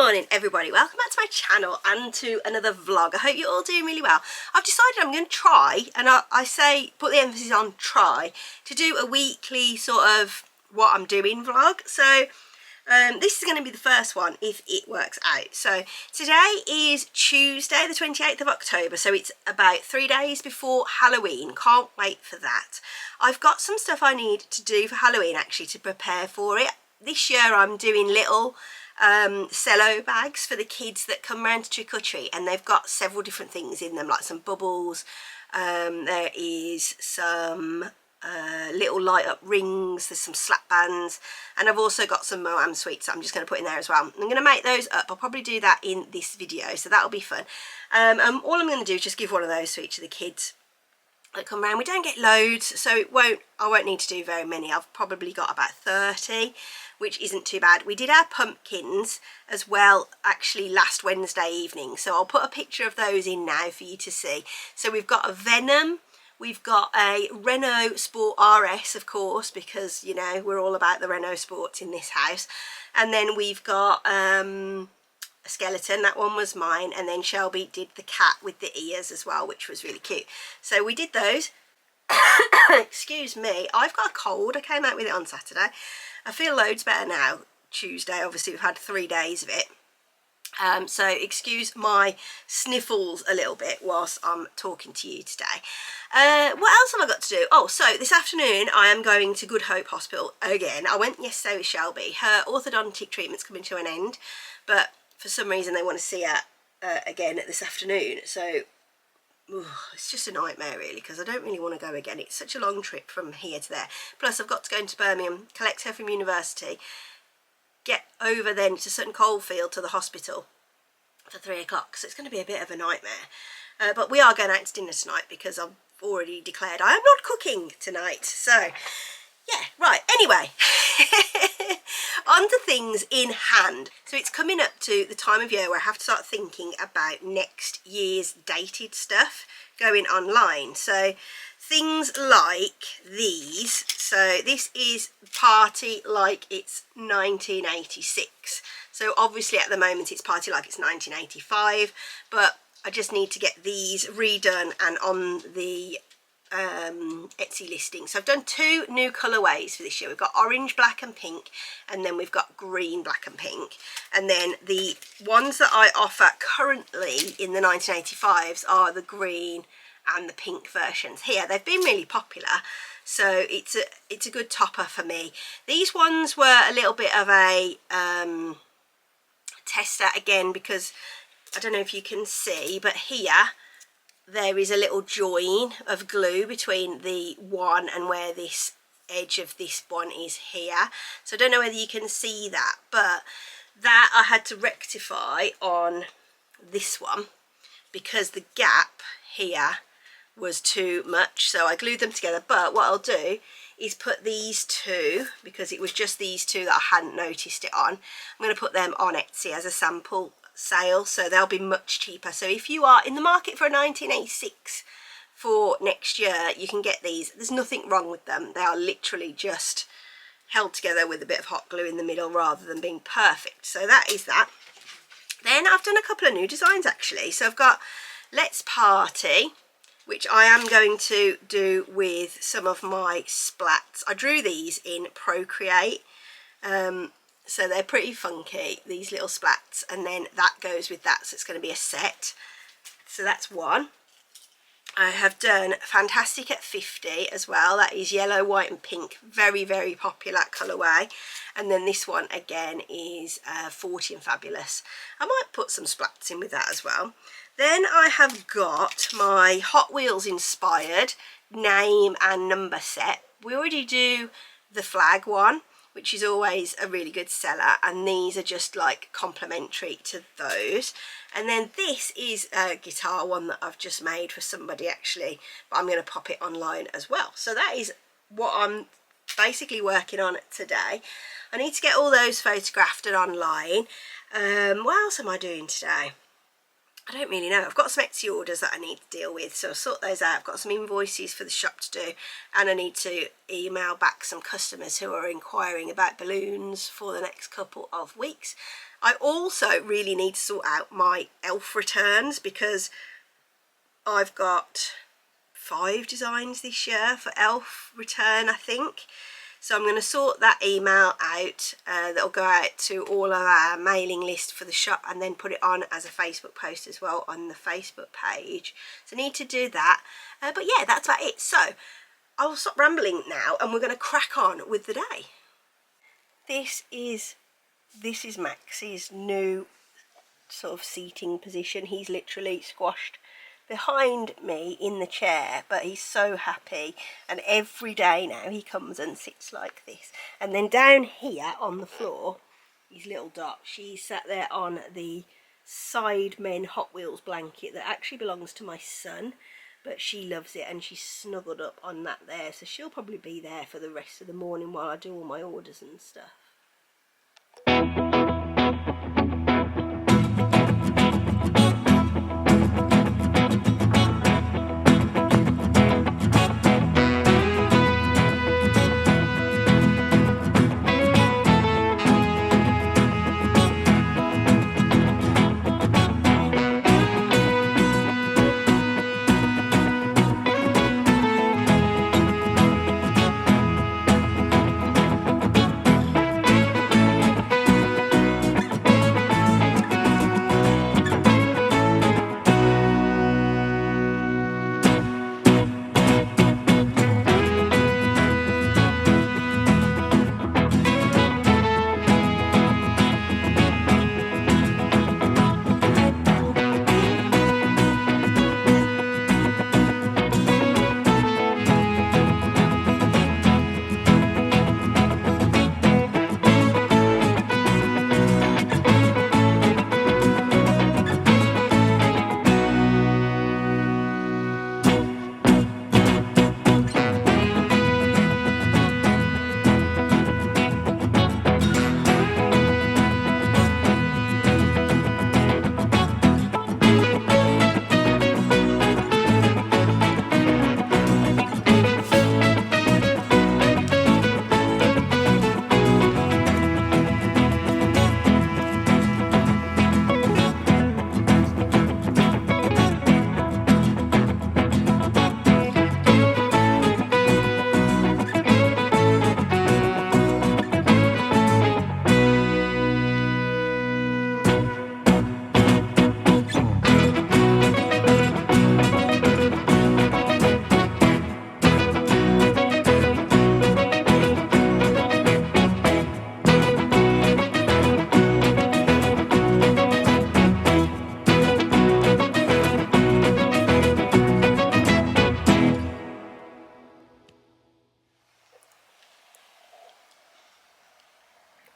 morning everybody, welcome back to my channel and to another vlog. I hope you're all doing really well. I've decided I'm going to try, and I say put the emphasis on try, to do a weekly sort of what I'm doing vlog. So this is going to be the first one if it works out. So today is Tuesday the 28th of October, so it's about 3 days before Halloween. Can't wait for that. I've got some stuff I need to do for Halloween actually to prepare for it. This year I'm doing little cello bags for the kids that come round to trick or treat, and they've got several different things in them, like some bubbles, there is some little light up rings, there's some slap bands, and I've also got some Moam sweets that I'm just going to put in there as well. I'm going to make those up. I'll probably do that in this video, so that'll be fun. And all I'm going to do is just give one of those to each of the kids that come round. We don't get loads, so I won't need to do very many. I've probably got about 30, which isn't too bad. We did our pumpkins as well actually last Wednesday evening, so I'll put a picture of those in now for you to see. So we've got a Venom, we've got a Renault Sport RS, of course, because you know we're all about the Renault Sports in this house, and then we've got a skeleton. That one was mine, and then Shelby did the cat with the ears as well, which was really cute. So we did those. Excuse me, I've got a cold. I came out with it on Saturday. I feel loads better now. Tuesday, obviously we've had 3 days of it, so excuse my sniffles a little bit whilst I'm talking to you today. What else have I got to do? Oh, so this afternoon I am going to Good Hope Hospital again. I went yesterday with Shelby. Her orthodontic treatment's coming to an end, but for some reason they want to see her again this afternoon, so it's just a nightmare really, because I don't really want to go again. It's such a long trip from here to there, plus I've got to go into Birmingham, collect her from university, get over then to Sutton Coldfield to the hospital for 3 o'clock, so it's going to be a bit of a nightmare. But we are going out to dinner tonight because I've already declared I am not cooking tonight, so yeah, right, anyway. On to things in hand. So it's coming up to the time of year where I have to start thinking about next year's dated stuff going online. So things like these. So this is Party Like It's 1986. So obviously at the moment it's Party Like It's 1985, but I just need to get these redone and on the Etsy listing. So I've done 2 new colourways for this year. We've got orange, black and pink, and then we've got green, black and pink. And then the ones that I offer currently in the 1985s are the green and the pink versions. Here they've been really popular, so it's a good topper for me. These ones were a little bit of a tester again, because I don't know if you can see, but here there is a little join of glue between the one and where this edge of this one is here. So I don't know whether you can see that, but that I had to rectify on this one because the gap here was too much, so I glued them together. But what I'll do is put these 2, because it was just these 2 that I hadn't noticed it on. I'm going to put them on Etsy as a sample sale, so they'll be much cheaper. So if you are in the market for a 1986 for next year, you can get these. There's nothing wrong with them. They are literally just held together with a bit of hot glue in the middle rather than being perfect. So that is that. Then I've done a couple of new designs actually. So I've got Let's Party, which I am going to do with some of my splats. I drew these in Procreate, so they're pretty funky, these little splats, and then that goes with that, so it's going to be a set. So that's one. I have done Fantastic at 50 as well. That is yellow, white and pink, very, very popular colourway. And then this one again is 40 and Fabulous. I might put some splats in with that as well. Then I have got my Hot Wheels inspired name and number set. We already do the flag one, which is always a really good seller, and these are just like complementary to those. And then this is a guitar one that I've just made for somebody actually, but I'm going to pop it online as well. So that is what I'm basically working on today. I need to get all those photographed and online. What else am I doing today? I don't really know. I've got some Etsy orders that I need to deal with, so I'll sort those out. I've got some invoices for the shop to do, and I need to email back some customers who are inquiring about balloons for the next couple of weeks. I also really need to sort out my elf returns, because I've got 5 designs this year for elf return, I think. So I'm going to sort that email out. That'll go out to all of our mailing list for the shop, and then put it on as a Facebook post as well on the Facebook page. So I need to do that. But yeah, that's about it. So I will stop rambling now, and we're going to crack on with the day. This is Max's new sort of seating position. He's literally squashed behind me in the chair, but he's so happy, and every day now he comes and sits like this. And then down here on the floor is little Dot. She's sat there on the Sidemen Hot Wheels blanket that actually belongs to my son, but she loves it, and she's snuggled up on that there, so she'll probably be there for the rest of the morning while I do all my orders and stuff.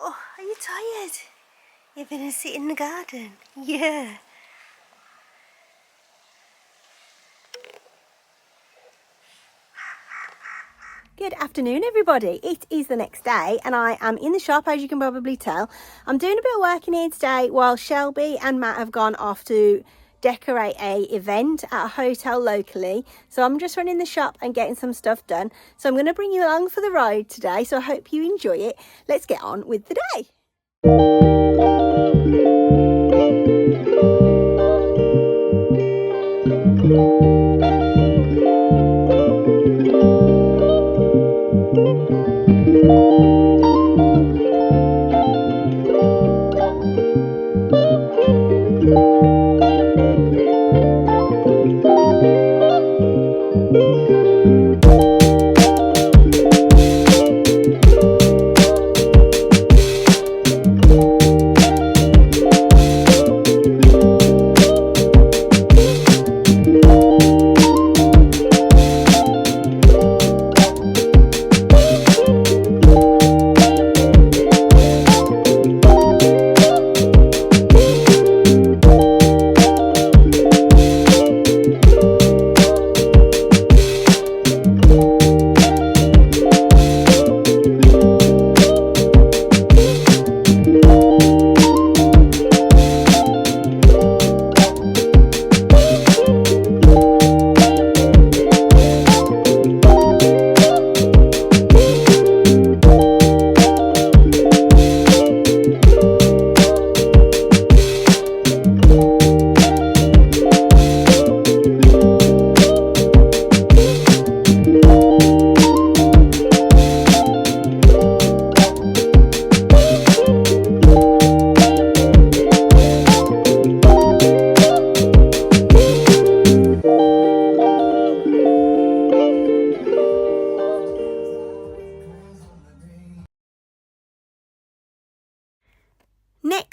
Oh, are you tired? You're gonna sit in the garden? Yeah. Good afternoon, everybody. It is the next day and I am in the shop, as you can probably tell. I'm doing a bit of work in here today while Shelby and Matt have gone off to decorate a event at a hotel locally. So I'm just running the shop and getting some stuff done. So I'm going to bring you along for the ride today. So I hope you enjoy it. Let's get on with the day.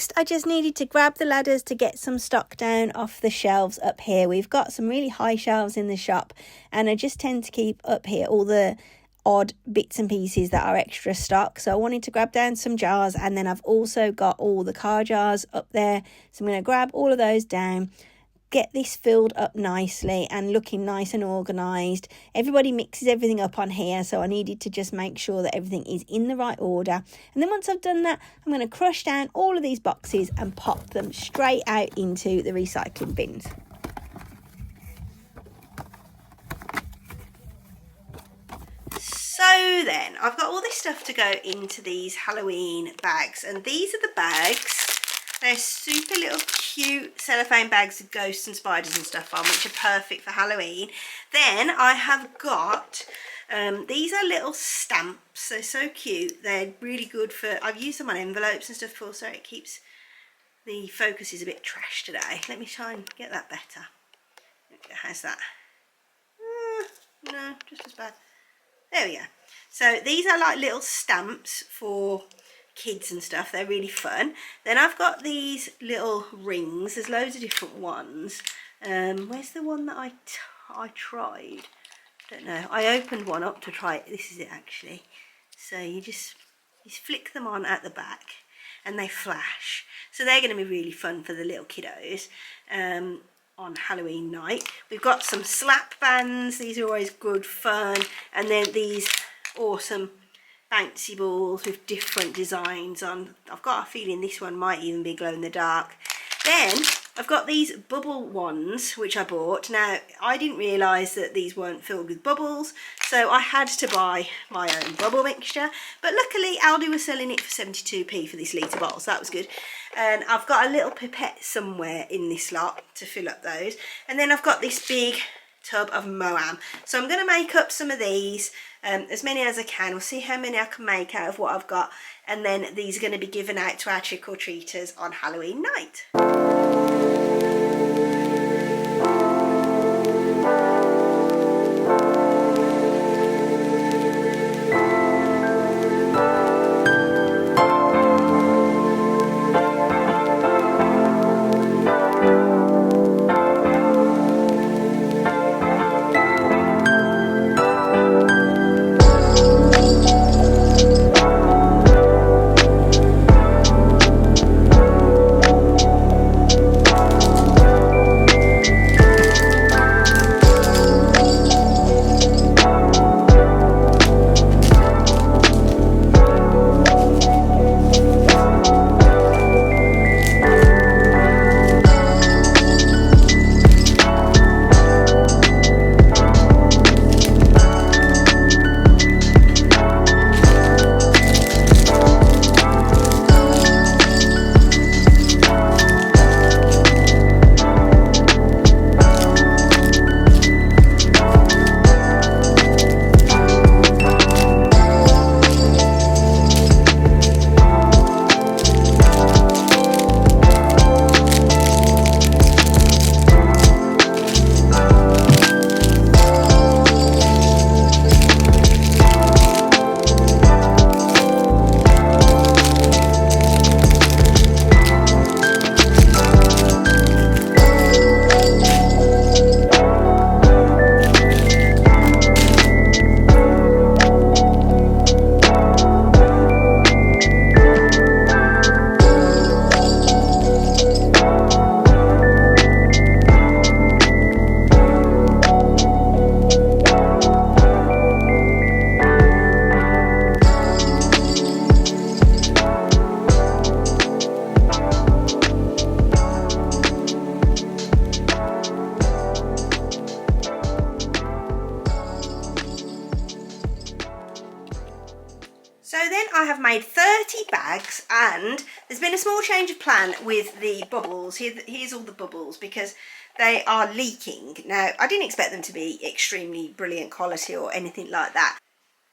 next I just needed to grab the ladders to get some stock down off the shelves up here. We've got some really high shelves in the shop, and I just tend to keep up here all the odd bits and pieces that are extra stock. So I wanted to grab down some jars, and then I've also got all the car jars up there. So I'm going to grab all of those down, get this filled up nicely and looking nice and organised. Everybody mixes everything up on here, so I needed to just make sure that everything is in the right order. And then once I've done that, I'm going to crush down all of these boxes and pop them straight out into the recycling bins. So then, I've got all this stuff to go into these Halloween bags, and these are the bags. They're super little cute cellophane bags with ghosts and spiders and stuff on, which are perfect for Halloween. Then I have got, these are little stamps. They're so cute. They're really good for, I've used them on envelopes and stuff before, so it keeps, the focus is a bit trash today. Let me try and get that better. How's that? No, just as bad. There we go. So these are like little stamps for kids and stuff. They're really fun. Then I've got these little rings. There's loads of different ones. Where's the one that I tried? I don't know. I opened one up to try it. This is it actually. So you just flick them on at the back and they flash. So they're going to be really fun for the little kiddos. On Halloween night. We've got some slap bands. These are always good fun. And then these awesome bouncy balls with different designs on. I've got a feeling this one might even be glow in the dark. Then I've got these bubble ones which I bought. Now I didn't realise that these weren't filled with bubbles, so I had to buy my own bubble mixture, but luckily Aldi was selling it for 72p for this litre bottle, so that was good. And I've got a little pipette somewhere in this lot to fill up those. And then I've got this big tub of Moam. So I'm going to make up some of these, as many as I can. We'll see how many I can make out of what I've got. And then these are going to be given out to our trick-or-treaters on Halloween night. So then I have made 30 bags, and there's been a small change of plan with the bubbles. Here's all the bubbles because they are leaking. Now, I didn't expect them to be extremely brilliant quality or anything like that.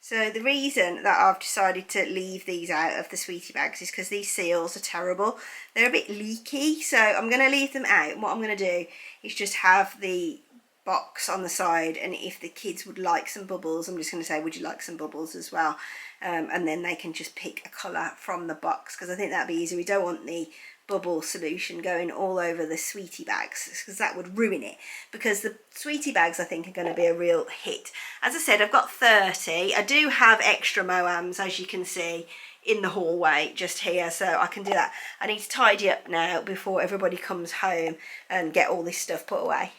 So the reason that I've decided to leave these out of the sweetie bags is because these seals are terrible. They're a bit leaky, so I'm going to leave them out. And what I'm going to do is just have the box on the side, and if the kids would like some bubbles, I'm just going to say, would you like some bubbles as well? And then they can just pick a colour from the box, because I think that'd be easy. We don't want the bubble solution going all over the sweetie bags, because that would ruin it, because the sweetie bags I think are going to be a real hit. As I said, I've got 30. I do have extra Moams, as you can see, in the hallway just here, so I can do that. I need to tidy up now before everybody comes home and get all this stuff put away.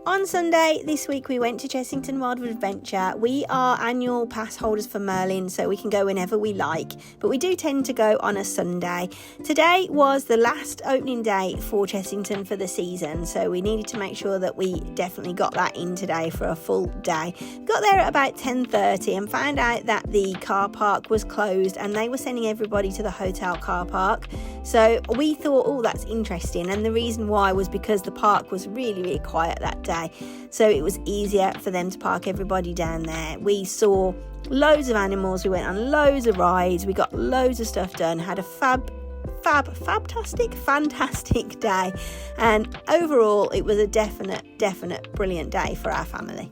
On Sunday this week we went to Chessington World of Adventure. We are annual pass holders for Merlin, so we can go whenever we like, but we do tend to go on a Sunday. Today was the last opening day for Chessington for the season, so we needed to make sure that we definitely got that in today for a full day. Got there at about 10:30 and found out that the car park was closed and they were sending everybody to the hotel car park. So we thought, oh, that's interesting, and the reason why was because the park was really quiet that day. So it was easier for them to park everybody down there. We saw loads of animals, we went on loads of rides, we got loads of stuff done, had a fantastic day, and overall it was a definite brilliant day for our family.